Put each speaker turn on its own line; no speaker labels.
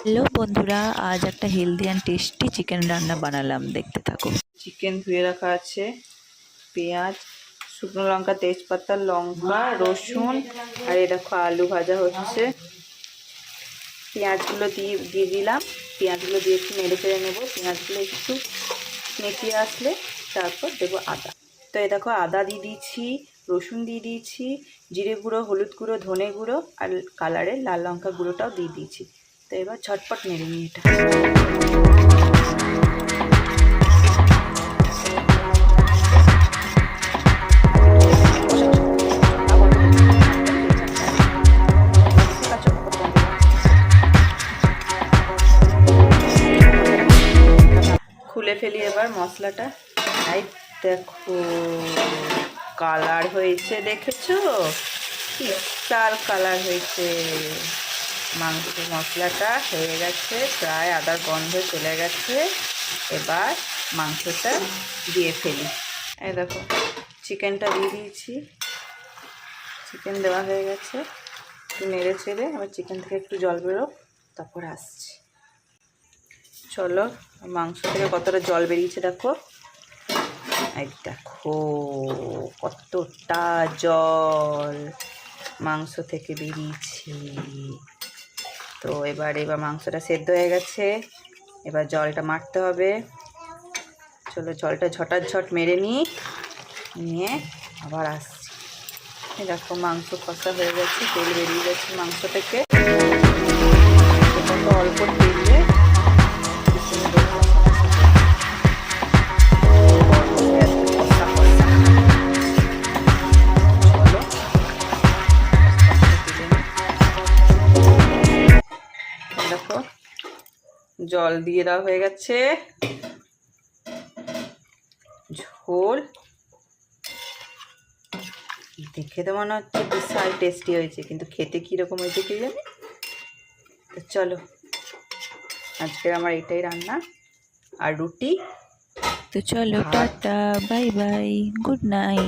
Hello বন্ধুরা, আজ একটা হেলদি অ্যান্ড টেস্টি চিকেন রান্না বানালাম, দেখতে থাকো।
চিকেন ধুয়ে রাখা আছে, পেঁয়াজ, শুকনো লঙ্কা, তেজপাতা, লঙ্কা, রসুন, আর এই দেখো আলু ভাজা হচ্ছে। পেঁয়াজগুলো দিয়ে দিলাম। পেঁয়াজগুলো দিয়ে একটু নেড়ে চেড়ে নেবো। পেঁয়াজগুলো একটু নেতিয়ে আসলে তারপর দেবো আদা। তো এই দেখো আদা দিয়ে দিয়েছি, রসুন দিয়ে দিয়েছি, জিরে গুঁড়ো, হলুদ গুঁড়ো, ধনে গুঁড়ো আর কালারের লাল লঙ্কা গুঁড়োটাও দিয়ে দিয়েছি। তো এবার ঝটপট নেড়ে নিই এটা। খুলে ফেলি এবার মশলাটা। এই দেখো কালার হয়েছে, দেখেছো কি লাল কালার হয়েছে। মাংস মশলাটা হয়ে গেছে, প্রায় আদার গন্ধ চলে গেছে। এবার মাংসটা দিয়ে ফেলি। এই দেখো চিকেনটা দিয়ে দিয়েছি। চিকেন দেওয়া হয়ে গেছে, একটু নেড়ে ছেড়ে আবার চিকেন থেকে একটু জল বেরো, তারপর আসছি। চলো, মাংস থেকে কতটা জল বেরিয়েছে দেখো। এই দেখো কতটা জল মাংস থেকে বেরিয়েছে। তো এবার মাংসটা সেদ্ধ হয়ে গেছে, এবার জলটা মারতে হবে। চলো জলটা ঝটাঝট মেরে নিয়ে আবার আসছি। এই দেখো মাংস কষা হয়ে গেছে, তেল বেরিয়ে গেছে মাংস থেকে। কত অল্প তেলে দেখো জল দিয়ে দেওয়া হয়ে গেছে। ঝোল দেখে তো মনে হচ্ছে বিশাল টেস্টি হয়েছে, কিন্তু খেতে কীরকম হয়েছে কে জানে। তো চলো, আজকের আমার এটাই রান্না আর রুটি।
তো চলো, tata, bye bye, good night.